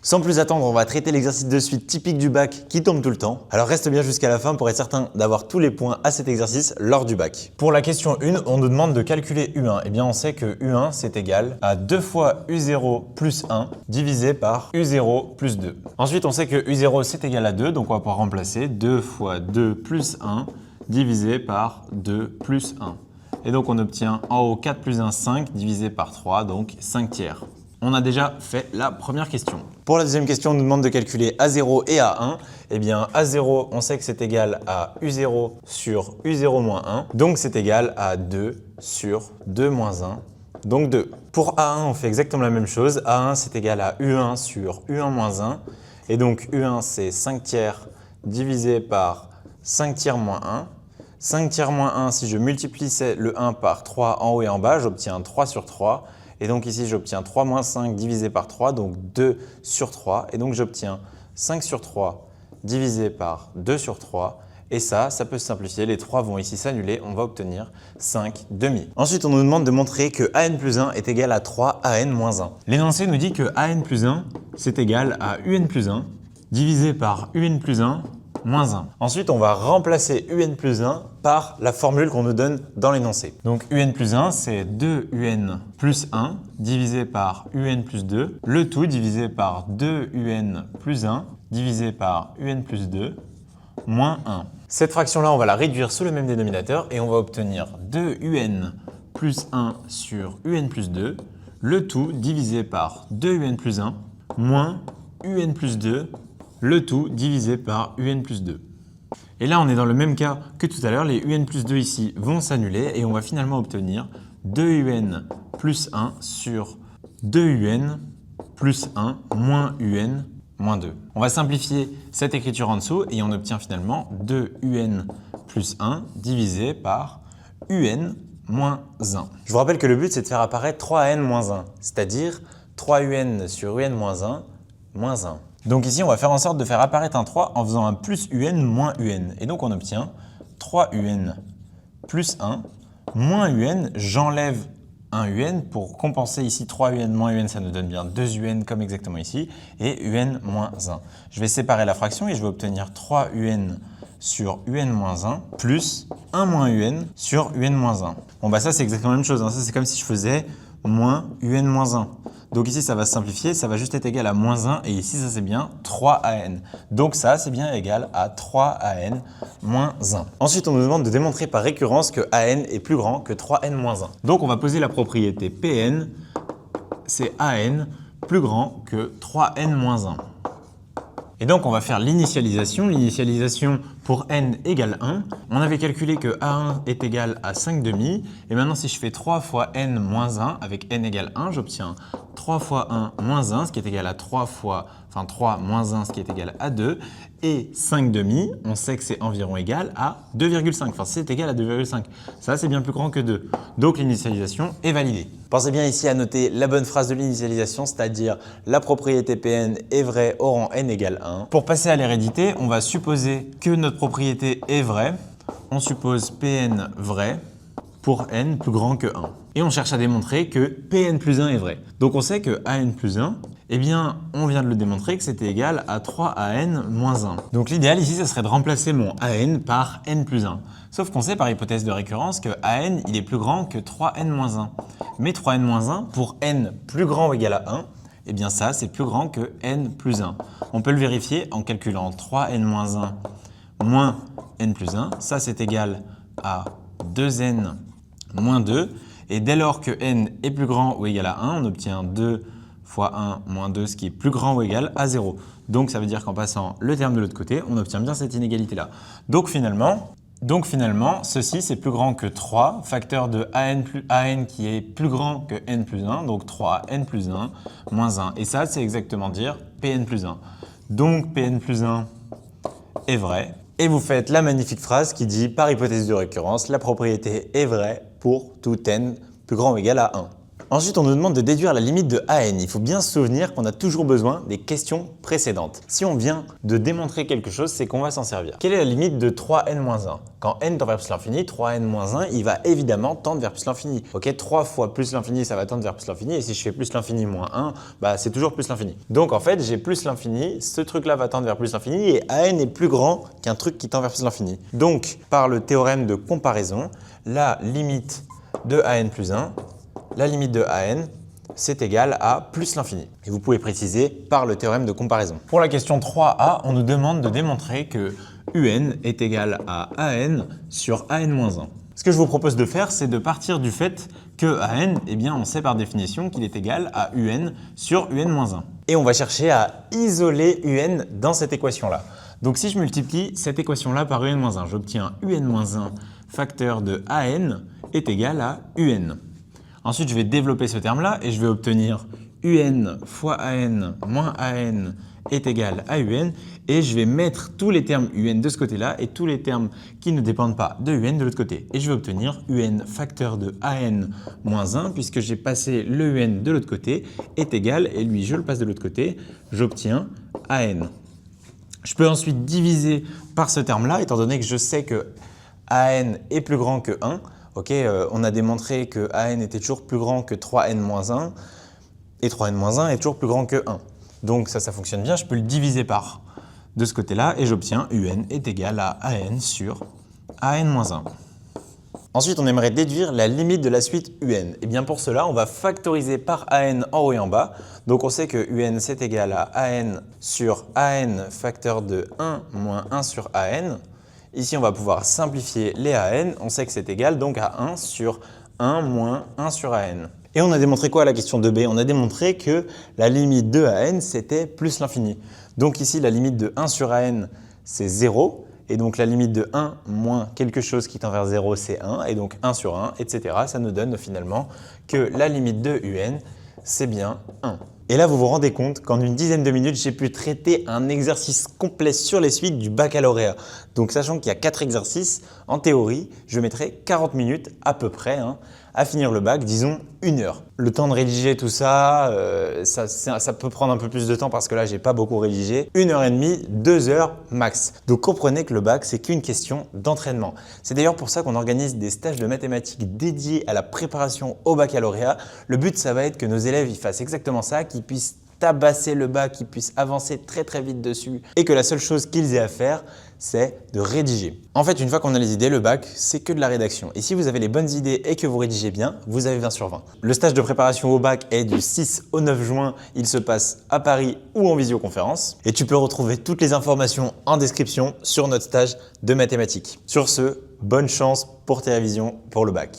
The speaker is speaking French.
Sans plus attendre, on va traiter l'exercice de suite typique du bac qui tombe tout le temps. Alors reste bien jusqu'à la fin pour être certain d'avoir tous les points à cet exercice lors du bac. Pour la question 1, on nous demande de calculer U1. Eh bien on sait que U1 c'est égal à 2 fois U0 plus 1 divisé par U0 plus 2. Ensuite on sait que U0 c'est égal à 2, donc on va pouvoir remplacer 2 fois 2 plus 1 divisé par 2 plus 1. Et donc on obtient en haut 4 plus 1, 5 divisé par 3, donc 5 tiers. On a déjà fait la première question. Pour la deuxième question, on nous demande de calculer A0 et A1. Eh bien, A0, on sait que c'est égal à U0 sur U0 moins 1. Donc, c'est égal à 2 sur 2 moins 1, donc 2. Pour A1, on fait exactement la même chose. A1, c'est égal à U1 sur U1 moins 1. Et donc, U1, c'est 5 tiers divisé par 5 tiers moins 1. 5 tiers moins 1, si je multiplie le 1 par 3 en haut et en bas, j'obtiens 3 sur 3. Et donc ici, j'obtiens 3 moins 5 divisé par 3, donc 2 sur 3. Et donc j'obtiens 5 sur 3 divisé par 2 sur 3. Et ça peut se simplifier. Les 3 vont ici s'annuler. On va obtenir 5 demi. Ensuite, on nous demande de montrer que AN plus 1 est égal à 3 AN moins 1. L'énoncé nous dit que AN plus 1, c'est égal à UN plus 1 divisé par UN plus 1 moins 1. Ensuite, on va remplacer UN plus 1 par la formule qu'on nous donne dans l'énoncé. Donc UN plus 1, c'est 2UN plus 1 divisé par UN plus 2, le tout divisé par 2UN plus 1 divisé par UN plus 2 moins 1. Cette fraction-là, on va la réduire sous le même dénominateur et on va obtenir 2UN plus 1 sur UN plus 2, le tout divisé par 2UN plus 1 moins UN plus 2, le tout divisé par UN plus 2. Et là, on est dans le même cas que tout à l'heure. Les UN plus 2 ici vont s'annuler et on va finalement obtenir 2UN plus 1 sur 2UN plus 1 moins UN moins 2. On va simplifier cette écriture en dessous et on obtient finalement 2UN plus 1 divisé par UN moins 1. Je vous rappelle que le but, c'est de faire apparaître 3UN moins 1, c'est-à-dire 3UN sur UN moins 1 moins 1. Donc ici, on va faire en sorte de faire apparaître un 3 en faisant un plus UN moins UN. Et donc, on obtient 3UN plus 1 moins UN. J'enlève un UN pour compenser ici 3UN moins UN, ça nous donne bien 2 UN comme exactement ici, et UN moins 1. Je vais séparer la fraction et je vais obtenir 3 UN sur UN moins 1 plus 1 moins UN sur UN moins 1. Bon, bah ça, c'est exactement la même chose. Hein. Ça, c'est comme si je faisais moins UN moins 1. Donc ici, ça va se simplifier, ça va juste être égal à moins 1 et ici, ça c'est bien 3AN. Donc ça, c'est bien égal à 3AN moins 1. Ensuite, on nous demande de démontrer par récurrence que AN est plus grand que 3N moins 1. Donc on va poser la propriété PN, c'est AN plus grand que 3N moins 1. Et donc, on va faire l'initialisation. L'initialisation pour n égale 1. On avait calculé que A1 est égal à 5 demi. Et maintenant, si je fais 3 fois n moins 1 avec n égale 1, j'obtiens 3 fois 1 moins 1, ce qui est égal à 3 moins 1, ce qui est égal à 2. Et 5 demi, on sait que c'est environ égal à 2,5. Enfin, c'est égal à 2,5. Ça, c'est bien plus grand que 2. Donc, l'initialisation est validée. Pensez bien ici à noter la bonne phrase de l'initialisation, c'est-à-dire la propriété Pn est vraie au rang n égale 1. Pour passer à l'hérédité, on va supposer que notre propriété est vraie. On suppose Pn vrai pour n plus grand que 1. Et on cherche à démontrer que Pn plus 1 est vrai. Donc on sait que An plus 1, eh bien, on vient de le démontrer que c'était égal à 3An moins 1. Donc l'idéal ici, ça serait de remplacer mon An par n plus 1. Sauf qu'on sait par hypothèse de récurrence que An, il est plus grand que 3n moins 1. Mais 3n moins 1, pour n plus grand ou égal à 1, eh bien ça, c'est plus grand que n plus 1. On peut le vérifier en calculant 3n moins 1 moins n plus 1. Ça, c'est égal à 2n moins 2. Et dès lors que n est plus grand ou égal à 1, on obtient 2 fois 1 moins 2, ce qui est plus grand ou égal à 0. Donc ça veut dire qu'en passant le terme de l'autre côté, on obtient bien cette inégalité-là. Donc finalement, ceci c'est plus grand que 3, facteur de An qui est plus grand que n plus 1, donc 3n plus 1 moins 1. Et ça, c'est exactement dire Pn plus 1. Donc Pn plus 1 est vrai. Et vous faites la magnifique phrase qui dit, par hypothèse de récurrence, la propriété est vraie pour tout n plus grand ou égal à 1. Ensuite, on nous demande de déduire la limite de AN. Il faut bien se souvenir qu'on a toujours besoin des questions précédentes. Si on vient de démontrer quelque chose, c'est qu'on va s'en servir. Quelle est la limite de 3n-1? Quand n tend vers plus l'infini, 3n-1, il va évidemment tendre vers plus l'infini. Ok, 3 fois plus l'infini, ça va tendre vers plus l'infini. Et si je fais plus l'infini moins 1, bah, c'est toujours plus l'infini. Donc en fait, j'ai plus l'infini, ce truc-là va tendre vers plus l'infini et AN est plus grand qu'un truc qui tend vers plus l'infini. Donc, par le théorème de comparaison, la limite de AN plus 1, la limite de AN, c'est égal à plus l'infini. Et vous pouvez préciser par le théorème de comparaison. Pour la question 3a, on nous demande de démontrer que UN est égal à AN sur AN-1. Ce que je vous propose de faire, c'est de partir du fait que AN, eh bien, on sait par définition qu'il est égal à UN sur UN-1. Et on va chercher à isoler UN dans cette équation-là. Donc si je multiplie cette équation-là par UN-1, j'obtiens UN-1 facteur de AN est égal à UN. Ensuite, je vais développer ce terme-là et je vais obtenir UN fois AN moins AN est égal à UN et je vais mettre tous les termes UN de ce côté-là et tous les termes qui ne dépendent pas de UN de l'autre côté. Et je vais obtenir UN facteur de AN moins 1 puisque j'ai passé le UN de l'autre côté est égal et lui je le passe de l'autre côté, j'obtiens AN. Je peux ensuite diviser par ce terme-là étant donné que je sais que AN est plus grand que 1. Ok, on a démontré que AN était toujours plus grand que 3n-1 et 3n-1 est toujours plus grand que 1. Donc ça fonctionne bien, je peux le diviser par de ce côté-là et j'obtiens UN est égal à AN sur AN-1. Ensuite, on aimerait déduire la limite de la suite UN. Et bien pour cela, on va factoriser par AN en haut et en bas. Donc on sait que UN c'est égal à AN sur AN facteur de 1 moins 1 sur AN. Ici, on va pouvoir simplifier les AN. On sait que c'est égal donc à 1 sur 1 moins 1 sur AN. Et on a démontré quoi à la question 2b? On a démontré que la limite de AN, c'était plus l'infini. Donc ici, la limite de 1 sur AN, c'est 0. Et donc la limite de 1 moins quelque chose qui tend vers 0, c'est 1. Et donc 1 sur 1, etc. Ça nous donne finalement que la limite de UN, c'est bien 1. Et là, vous vous rendez compte qu'en une dizaine de minutes, j'ai pu traiter un exercice complet sur les suites du baccalauréat. Donc, sachant qu'il y a 4 exercices, en théorie, je mettrai 40 minutes à peu près à finir le bac, disons 1 heure. Le temps de rédiger tout ça, ça peut prendre un peu plus de temps parce que là, j'ai pas beaucoup rédigé. 1h30, 2 heures max. Donc, comprenez que le bac, c'est qu'une question d'entraînement. C'est d'ailleurs pour ça qu'on organise des stages de mathématiques dédiés à la préparation au baccalauréat. Le but, ça va être que nos élèves ils fassent exactement ça, qu'ils puissent tabasser le bac, qu'ils puissent avancer très très vite dessus et que la seule chose qu'ils aient à faire, c'est de rédiger. En fait, une fois qu'on a les idées, le bac, c'est que de la rédaction. Et si vous avez les bonnes idées et que vous rédigez bien, vous avez 20 sur 20. Le stage de préparation au bac est du 6 au 9 juin. Il se passe à Paris ou en visioconférence. Et tu peux retrouver toutes les informations en description sur notre stage de mathématiques. Sur ce, bonne chance pour tes révisions pour le bac.